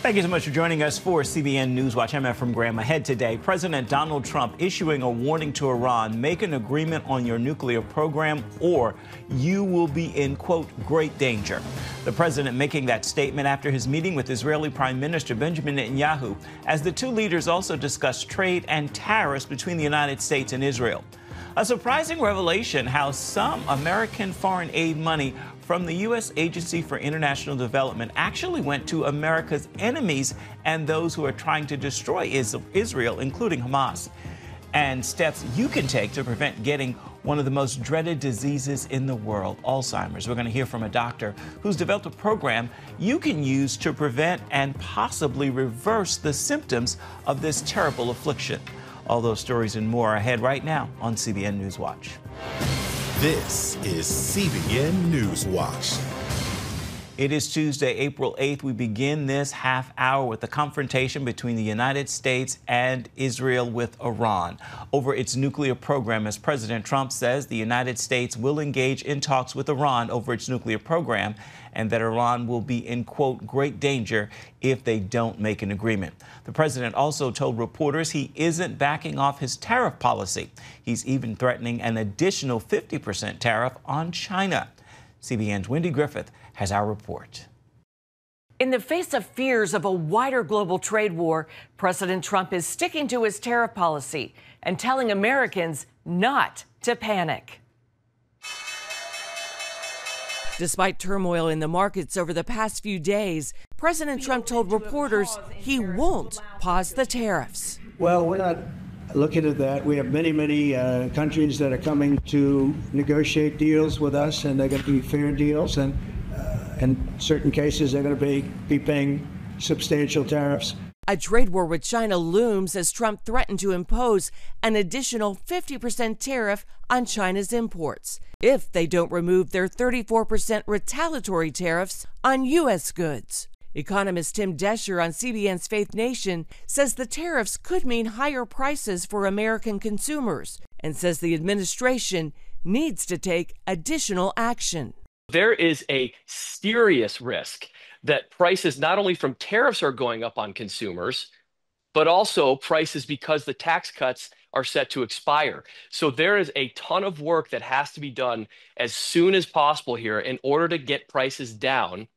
Thank you so much for joining us for CBN NewsWatch. I'm Efrem Graham. Ahead today, President Donald Trump issuing a warning to Iran: make an agreement on your nuclear program or you will be in, quote, great danger. The president making that statement after his meeting with Israeli Prime Minister Benjamin Netanyahu, as the two leaders also discussed trade and tariffs between the United States and Israel. A surprising revelation how some American foreign aid money from the U.S. Agency for International Development actually went to America's enemies and those who are trying to destroy Israel, including Hamas. And steps you can take to prevent getting one of the most dreaded diseases in the world, Alzheimer's. We're going to hear from a doctor who's developed a program you can use to prevent and possibly reverse the symptoms of this terrible affliction. All those stories and more ahead right now on CBN NewsWatch. This is CBN NewsWatch. It is Tuesday, April 8th. We begin this half hour with the confrontation between the United States and Israel with Iran over its nuclear program. As President Trump says, the United States will engage in talks with Iran over its nuclear program and that Iran will be in, quote, great danger if they don't make an agreement. The president also told reporters he isn't backing off his tariff policy. He's even threatening an additional 50% tariff on China. CBN's Wendy Griffith has our report. In the face of fears of a wider global trade war, President Trump is sticking to his tariff policy and telling Americans not to panic. Despite turmoil in the markets over the past few days, President Trump told reporters he won't pause the tariffs. Well, we're not looking at that. We have many countries that are coming to negotiate deals with us, and they're going to be fair deals. And in certain cases, they're going to be paying substantial tariffs. A trade war with China looms as Trump threatened to impose an additional 50% tariff on China's imports if they don't remove their 34% retaliatory tariffs on U.S. goods. Economist Tim Desher on CBN's Faith Nation says the tariffs could mean higher prices for American consumers and says the administration needs to take additional action. There is a serious risk that prices not only from tariffs are going up on consumers, but also prices because the tax cuts are set to expire. So there is a ton of work that has to be done as soon as possible here in order to get prices down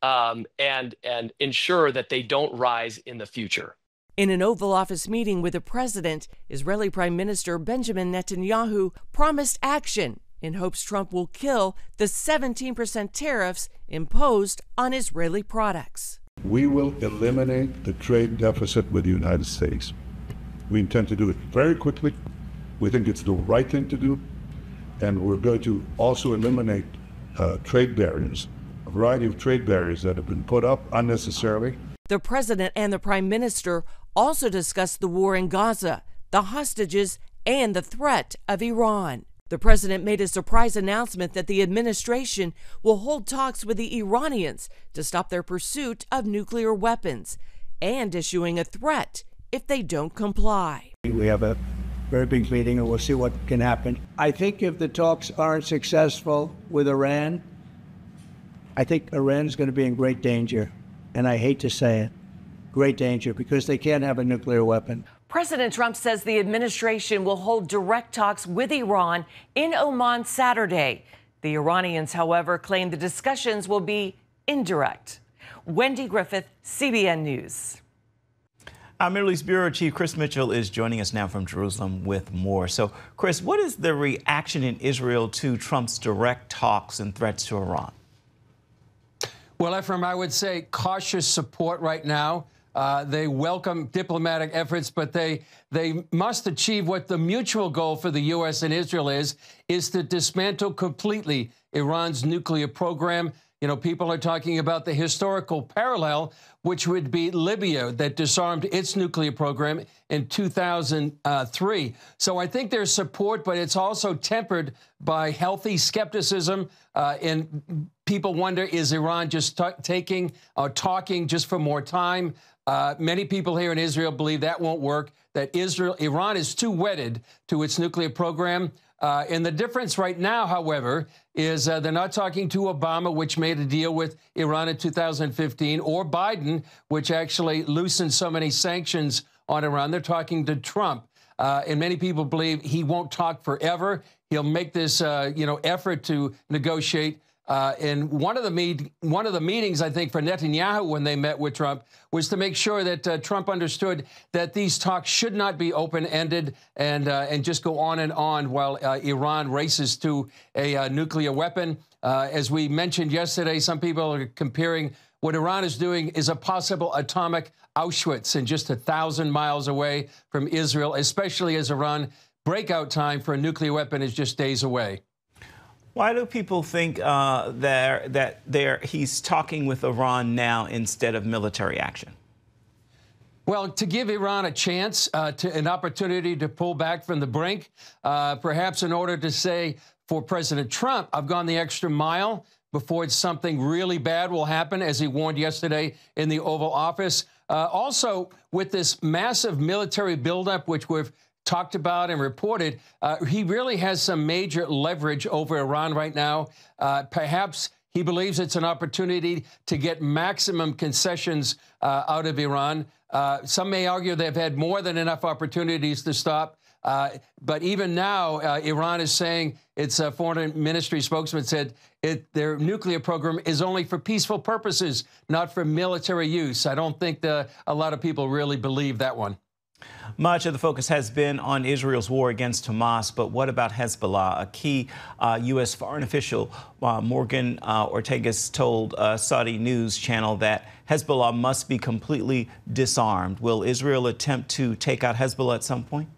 and ensure that they don't rise in the future. In an Oval Office meeting with the president, Israeli Prime Minister Benjamin Netanyahu promised action in hopes Trump will kill the 17% tariffs imposed on Israeli products. We will eliminate the trade deficit with the United States. We intend to do it very quickly. We think it's the right thing to do. And we're going to also eliminate trade barriers, a variety of trade barriers that have been put up unnecessarily. The president and the prime minister also discussed the war in Gaza, the hostages, and the threat of Iran. The president made a surprise announcement that the administration will hold talks with the Iranians to stop their pursuit of nuclear weapons and issuing a threat if they don't comply. We have a very big meeting and we'll see what can happen. I think if the talks aren't successful with Iran, I think Iran's going to be in great danger. And I hate to say it, great danger, because they can't have a nuclear weapon. President Trump says the administration will hold direct talks with Iran in Oman Saturday. The Iranians, however, claim the discussions will be indirect. Wendy Griffith, CBN News. Our Middle East Bureau Chief Chris Mitchell is joining us now from Jerusalem with more. So, Chris, what is the reaction in Israel to Trump's direct talks and threats to Iran? Well, Efrem, I would say cautious support right now. They welcome diplomatic efforts, but they must achieve what the mutual goal for the U.S. and Israel is to dismantle completely Iran's nuclear program. You know, people are talking about the historical parallel, which would be Libya, that disarmed its nuclear program in 2003. So I think there's support, but it's also tempered by healthy skepticism. And people wonder, is Iran just talking just for more time? Many people here in Israel believe that won't work, that Iran is too wedded to its nuclear program. And the difference right now, however, is they're not talking to Obama, which made a deal with Iran in 2015, or Biden, which actually loosened so many sanctions on Iran. They're talking to Trump. And many people believe he won't talk forever. He'll make this, effort to negotiate. And one of the meetings, I think, for Netanyahu when they met with Trump was to make sure that Trump understood that these talks should not be open-ended and just go on and on while Iran races to a nuclear weapon. As we mentioned yesterday, some people are comparing what Iran is doing is a possible atomic Auschwitz and just 1,000 miles away from Israel, especially as Iran breakout time for a nuclear weapon is just days away. Why do people think he's talking with Iran now instead of military action? Well, to give Iran a chance, an opportunity to pull back from the brink, perhaps in order to say for President Trump, I've gone the extra mile before something really bad will happen, as he warned yesterday in the Oval Office. Also, with this massive military buildup, which we've talked about and reported, he really has some major leverage over Iran right now. Perhaps he believes it's an opportunity to get maximum concessions out of Iran. Some may argue they've had more than enough opportunities to stop. But even now, Iran is saying, its foreign ministry spokesman said their nuclear program is only for peaceful purposes, not for military use. I don't think a lot of people really believe that one. Much of the focus has been on Israel's war against Hamas, but what about Hezbollah? A key U.S. foreign official, Morgan Ortagus, told Saudi news channel that Hezbollah must be completely disarmed. Will Israel attempt to take out Hezbollah at some point?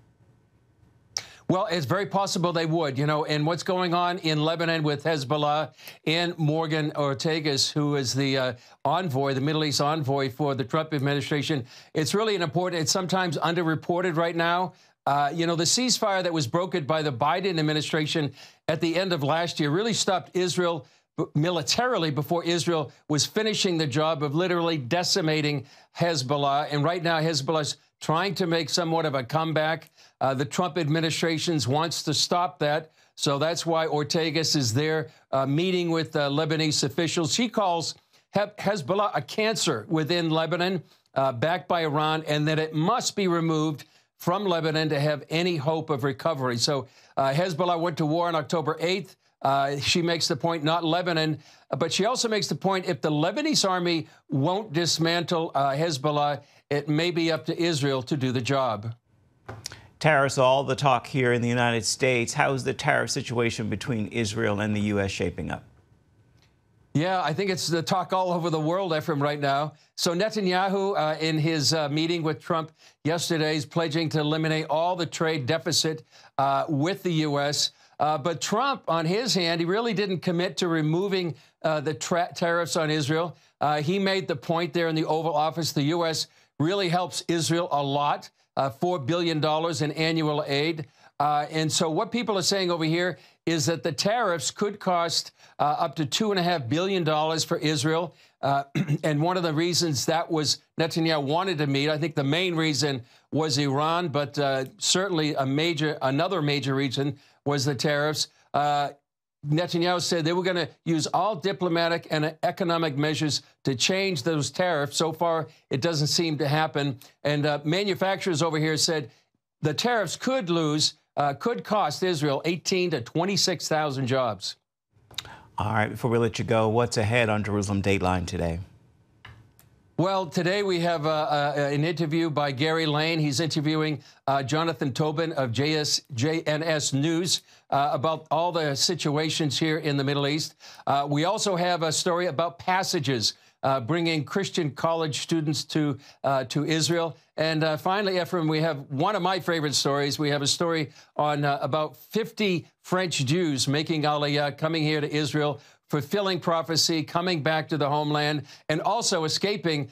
Well, it's very possible they would, and what's going on in Lebanon with Hezbollah and Morgan Ortagus, who is the envoy, the Middle East envoy for the Trump administration. It's really it's sometimes underreported right now. The ceasefire that was brokered by the Biden administration at the end of last year really stopped Israel militarily before Israel was finishing the job of literally decimating Hezbollah. And right now, Hezbollah's trying to make somewhat of a comeback. The Trump administration wants to stop that. So that's why Ortagus is there meeting with Lebanese officials. He calls Hezbollah a cancer within Lebanon, backed by Iran, and that it must be removed from Lebanon to have any hope of recovery. So Hezbollah went to war on October 8th. She makes the point, not Lebanon, but she also makes the point, if the Lebanese army won't dismantle Hezbollah, it may be up to Israel to do the job. Tariffs, all the talk here in the United States. How is the tariff situation between Israel and the U.S. shaping up? Yeah, I think it's the talk all over the world, Ephraim, right now. So Netanyahu, in his meeting with Trump yesterday, is pledging to eliminate all the trade deficit with the U.S. But Trump, on his hand, he really didn't commit to removing the tariffs on Israel. He made the point there in the Oval Office, the U.S. really helps Israel a lot, $4 billion in annual aid. And so what people are saying over here is that the tariffs could cost up to $2.5 billion for Israel. And one of the reasons that was Netanyahu wanted to meet, I think the main reason was Iran, but certainly another major reason was the tariffs. Netanyahu said they were going to use all diplomatic and economic measures to change those tariffs. So far, it doesn't seem to happen. And manufacturers over here said the tariffs could cost Israel 18,000 to 26,000 jobs. All right, before we let you go, what's ahead on Jerusalem Dateline today? Well, today we have an interview by Gary Lane. He's interviewing Jonathan Tobin of JNS News about all the situations here in the Middle East. We also have a story about passages, bringing Christian college students to Israel. And finally, Ephraim, we have one of my favorite stories. We have a story on about 50 French Jews making Aliyah, coming here to Israel, fulfilling prophecy, coming back to the homeland, and also escaping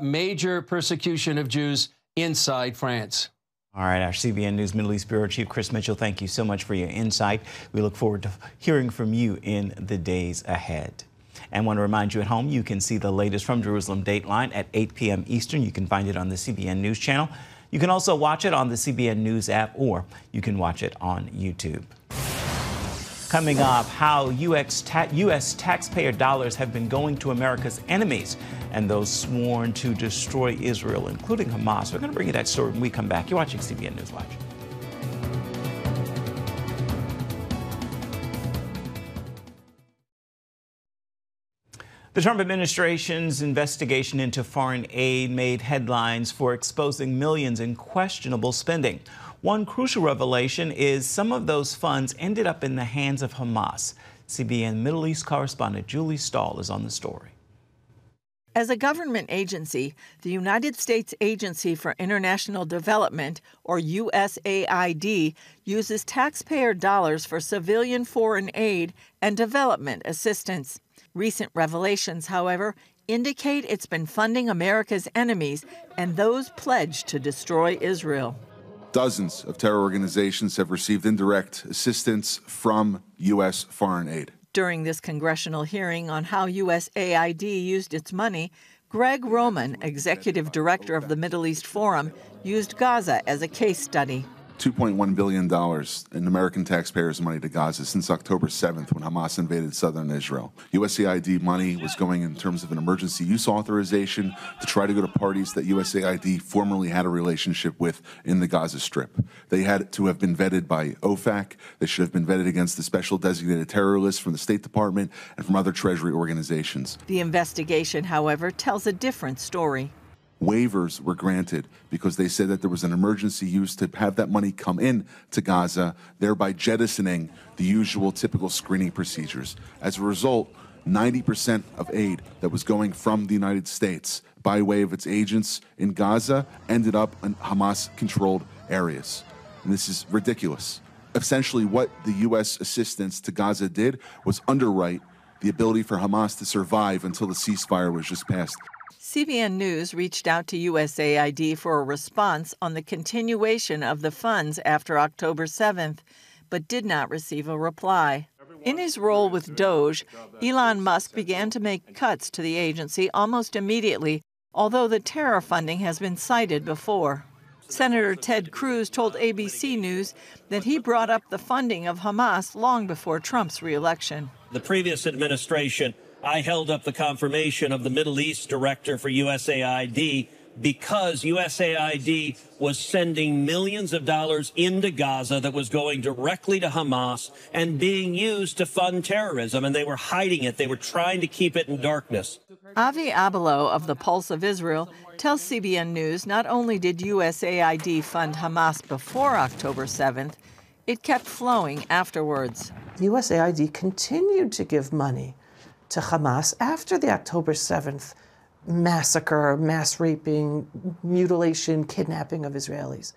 major persecution of Jews inside France. All right, our CBN News Middle East Bureau Chief Chris Mitchell, thank you so much for your insight. We look forward to hearing from you in the days ahead. And want to remind you at home, you can see the latest from Jerusalem Dateline at 8 p.m. Eastern. You can find it on the CBN News channel. You can also watch it on the CBN News app, or you can watch it on YouTube. Coming up, how U.S. taxpayer dollars have been going to America's enemies and those sworn to destroy Israel, including Hamas. We're going to bring you that story when we come back. You're watching CBN NewsWatch. The Trump administration's investigation into foreign aid made headlines for exposing millions in questionable spending. One crucial revelation is some of those funds ended up in the hands of Hamas. CBN Middle East correspondent Julie Stahl is on the story. As a government agency, the United States Agency for International Development, or USAID, uses taxpayer dollars for civilian foreign aid and development assistance. Recent revelations, however, indicate it's been funding America's enemies and those pledged to destroy Israel. Dozens of terror organizations have received indirect assistance from U.S. foreign aid. During this congressional hearing on how USAID used its money, Greg Roman, executive director of the Middle East Forum, used Gaza as a case study. $2.1 billion in American taxpayers' money to Gaza since October 7th when Hamas invaded southern Israel. USAID money was going in terms of an emergency use authorization to try to go to parties that USAID formerly had a relationship with in the Gaza Strip. They had to have been vetted by OFAC. They should have been vetted against the special designated terror list from the State Department and from other Treasury organizations. The investigation, however, tells a different story. Waivers were granted because they said that there was an emergency use to have that money come in to Gaza, thereby jettisoning the usual typical screening procedures. As a result, 90% of aid that was going from the United States by way of its agents in Gaza ended up in Hamas-controlled areas. And this is ridiculous. Essentially, what the U.S. assistance to Gaza did was underwrite the ability for Hamas to survive until the ceasefire was just passed. CBN News reached out to USAID for a response on the continuation of the funds after October 7th, but did not receive a reply. In his role with Doge, Elon Musk began to make cuts to the agency almost immediately, although the terror funding has been cited before. Senator Ted Cruz told ABC News that he brought up the funding of Hamas long before Trump's reelection. The previous administration, I held up the confirmation of the Middle East director for USAID because USAID was sending millions of dollars into Gaza that was going directly to Hamas and being used to fund terrorism, and they were hiding it. They were trying to keep it in darkness. Avi Abelo of the Pulse of Israel tells CBN News not only did USAID fund Hamas before October 7th, it kept flowing afterwards. USAID continued to give money to Hamas after the October 7th massacre, mass raping, mutilation, kidnapping of Israelis.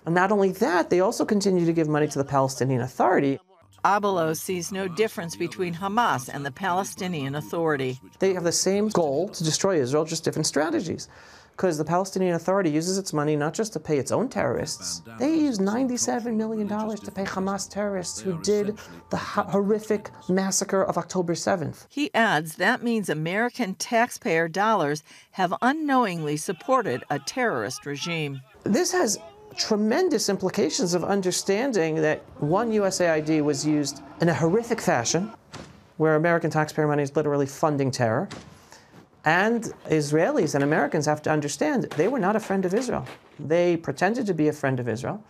And not only that, they also continue to give money to the Palestinian Authority. Abelo sees no difference between Hamas and the Palestinian Authority. They have the same goal to destroy Israel, just different strategies. Because the Palestinian Authority uses its money not just to pay its own terrorists. They use $97 million to pay Hamas terrorists who did the horrific massacre of October 7th. He adds that means American taxpayer dollars have unknowingly supported a terrorist regime. This has tremendous implications of understanding that one, USAID was used in a horrific fashion, where American taxpayer money is literally funding terror. And Israelis and Americans have to understand they were not a friend of Israel. They pretended to be a friend of Israel,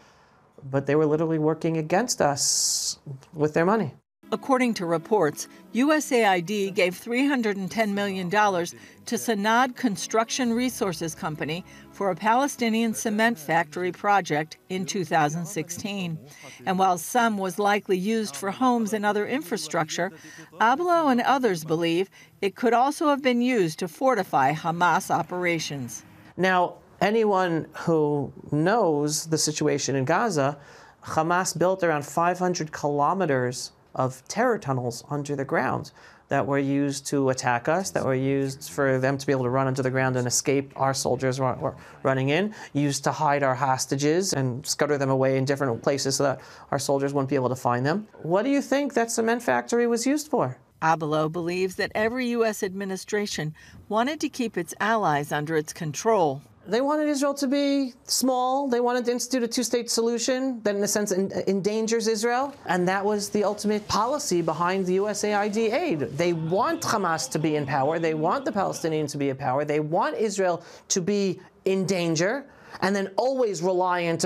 but they were literally working against us with their money. According to reports, USAID gave $310 million to Sanad Construction Resources Company for a Palestinian cement factory project in 2016. And while some was likely used for homes and other infrastructure, Abelo and others believe it could also have been used to fortify Hamas operations. Now, anyone who knows the situation in Gaza, Hamas built around 500 kilometers of terror tunnels under the ground that were used to attack us, that were used for them to be able to run under the ground and escape our soldiers were running in, used to hide our hostages and scutter them away in different places so that our soldiers wouldn't be able to find them. What do you think that cement factory was used for? Abelo believes that every U.S. administration wanted to keep its allies under its control. They wanted Israel to be small. They wanted to institute a two-state solution that, in a sense, endangers Israel. And that was the ultimate policy behind the USAID aid. They want Hamas to be in power. They want the Palestinians to be in power. They want Israel to be in danger, and then always reliant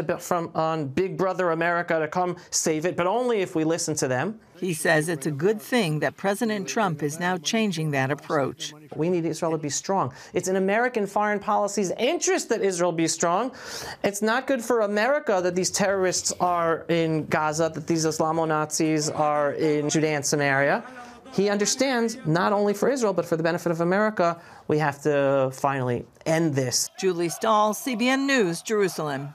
on Big Brother America to come save it, but only if we listen to them. He says it's a good thing that President Trump is now changing that approach. We need Israel to be strong. It's in American foreign policy's interest that Israel be strong. It's not good for America that these terrorists are in Gaza, that these Islamo-Nazis are in Judea and Samaria. He understands, not only for Israel, but for the benefit of America, we have to finally end this. Julie Stahl, CBN News, Jerusalem.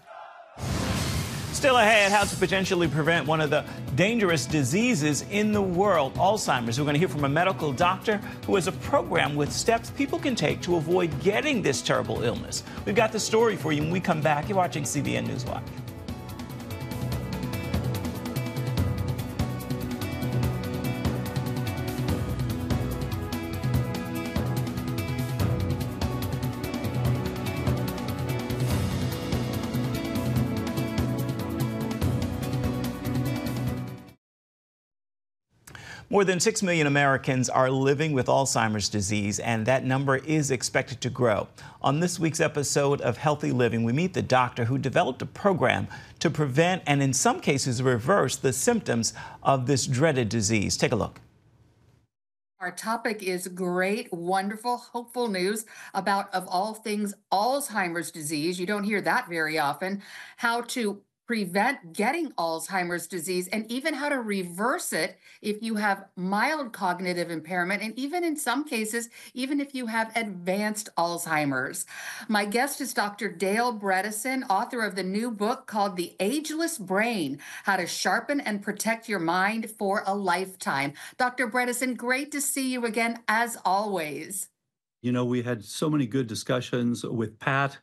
Still ahead, how to potentially prevent one of the dangerous diseases in the world, Alzheimer's. We're going to hear from a medical doctor who has a program with steps people can take to avoid getting this terrible illness. We've got the story for you when we come back. You're watching CBN NewsWatch. More than 6 million Americans are living with Alzheimer's disease, and that number is expected to grow. On this week's episode of Healthy Living, we meet the doctor who developed a program to prevent and in some cases reverse the symptoms of this dreaded disease. Take a look. Our topic is great, wonderful, hopeful news about, of all things, Alzheimer's disease. You don't hear that very often. How to prevent getting Alzheimer's disease, and even how to reverse it if you have mild cognitive impairment, and even in some cases, even if you have advanced Alzheimer's. My guest is Dr. Dale Bredesen, author of the new book called The Ageless Brain, How to Sharpen and Protect Your Mind for a Lifetime. Dr. Bredesen, great to see you again, as always. You know, we had so many good discussions with Pat.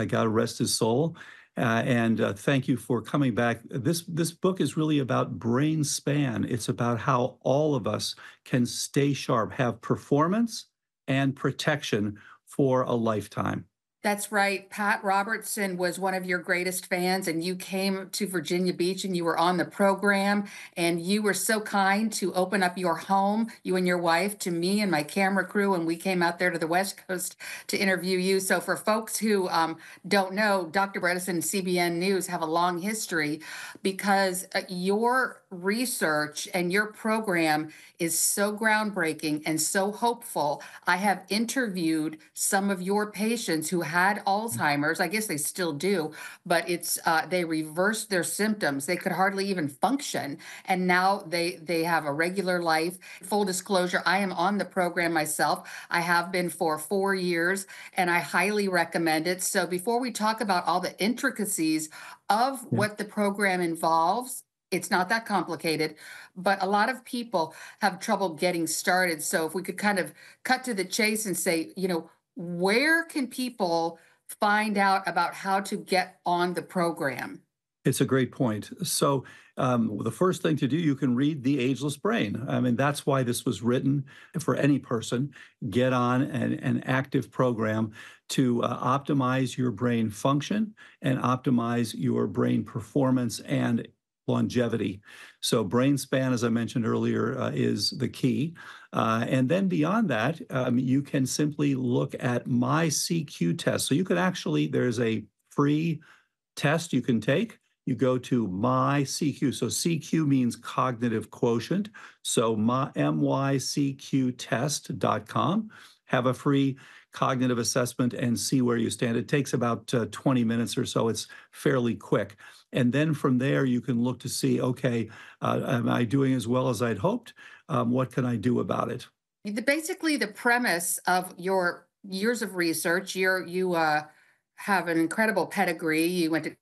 God rest his soul. Thank you for coming back. This book is really about brain span. It's about how all of us can stay sharp, have performance and protection for a lifetime. That's right. Pat Robertson was one of your greatest fans, and you came to Virginia Beach and you were on the program, and you were so kind to open up your home, you and your wife, to me and my camera crew, and we came out there to the West Coast to interview you. So for folks who don't know, Dr. Bredesen and CBN News have a long history because your research and your program is so groundbreaking and so hopeful. I have interviewed some of your patients who had Alzheimer's. I guess they still do, but it's they reversed their symptoms. They could hardly even function, and now they have a regular life. Full disclosure, I am on the program myself. I have been for 4 years, and I highly recommend it. So before we talk about all the intricacies of what the program involves, it's not that complicated, but a lot of people have trouble getting started. So if we could kind of cut to the chase and say, you know, where can people find out about how to get on the program? It's a great point. So the first thing to do, you can read The Ageless Brain. I mean, that's why this was written for any person. Get on an active program to optimize your brain function and optimize your brain performance and longevity. So brain span, as I mentioned earlier, is the key. And then beyond that, you can simply look at my CQ test. So you can actually, there's a free test you can take. You go to my CQ. So CQ means cognitive quotient. So mycqtest.com. Have a free cognitive assessment and see where you stand. It takes about 20 minutes or so. It's fairly quick. And then from there, you can look to see, okay, am I doing as well as I'd hoped? What can I do about it? Basically, the premise of your years of research, you have an incredible pedigree. You went to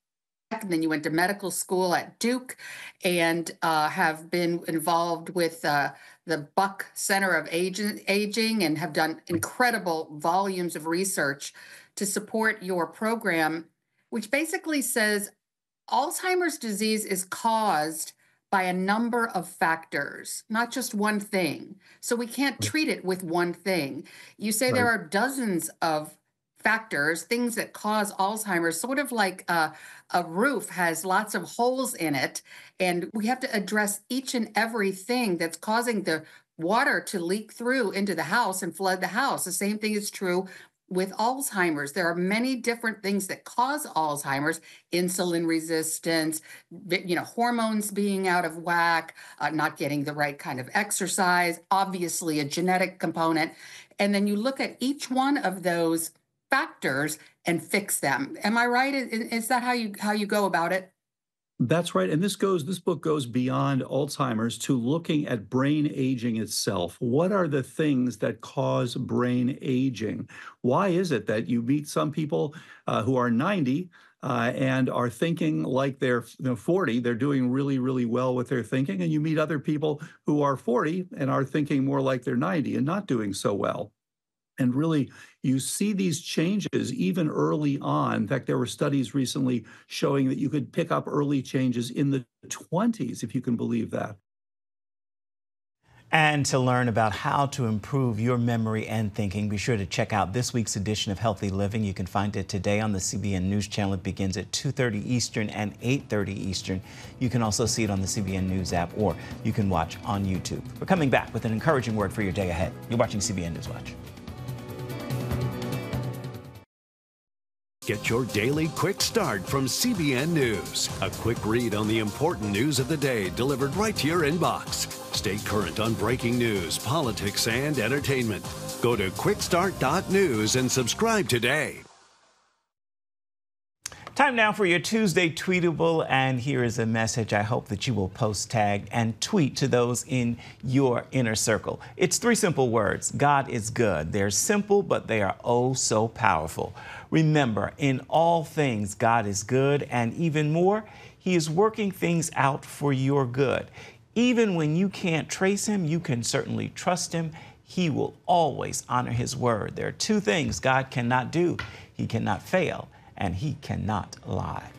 and then you went to medical school at Duke and have been involved with the Buck Center of Aging and have done incredible volumes of research to support your program, which basically says Alzheimer's disease is caused by a number of factors, not just one thing. So we can't treat it with one thing. You say there are dozens of factors, things that cause Alzheimer's, sort of like a roof has lots of holes in it. And we have to address each and everything that's causing the water to leak through into the house and flood the house. The same thing is true with Alzheimer's. There are many different things that cause Alzheimer's: insulin resistance, hormones being out of whack, not getting the right kind of exercise, obviously a genetic component. And then you look at each one of those factors and fix them. Am I right? Is that how you go about it? That's right. And this book goes beyond Alzheimer's to looking at brain aging itself. What are the things that cause brain aging? Why is it that you meet some people who are 90 and are thinking like they're 40, they're doing really, really well with their thinking, and you meet other people who are 40 and are thinking more like they're 90 and not doing so well? And really, you see these changes even early on. In fact, there were studies recently showing that you could pick up early changes in the 20s, if you can believe that. And to learn about how to improve your memory and thinking, be sure to check out this week's edition of Healthy Living. You can find it today on the CBN News Channel. It begins at 2:30 Eastern and 8:30 Eastern. You can also see it on the CBN News app, or you can watch on YouTube. We're coming back with an encouraging word for your day ahead. You're watching CBN NewsWatch. Get your daily quick start from CBN News. A quick read on the important news of the day delivered right to your inbox. Stay current on breaking news, politics, and entertainment. Go to quickstart.news and subscribe today. Time now for your Tuesday Tweetable, and here is a message I hope that you will post, tag, and tweet to those in your inner circle. It's 3 simple words: God is good. They're simple, but they are oh so powerful. Remember, in all things, God is good, and even more, He is working things out for your good. Even when you can't trace Him, you can certainly trust Him. He will always honor His word. There are 2 things God cannot do. He cannot fail, and He cannot lie.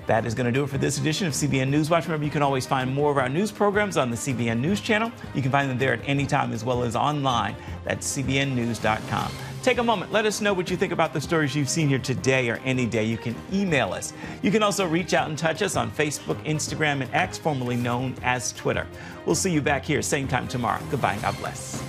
That is going to do it for this edition of CBN NewsWatch. Remember, you can always find more of our news programs on the CBN News Channel. You can find them there at any time, as well as online at cbnnews.com. Take a moment. Let us know what you think about the stories you've seen here today or any day. You can email us. You can also reach out and touch us on Facebook, Instagram, and X, formerly known as Twitter. We'll see you back here same time tomorrow. Goodbye and God bless.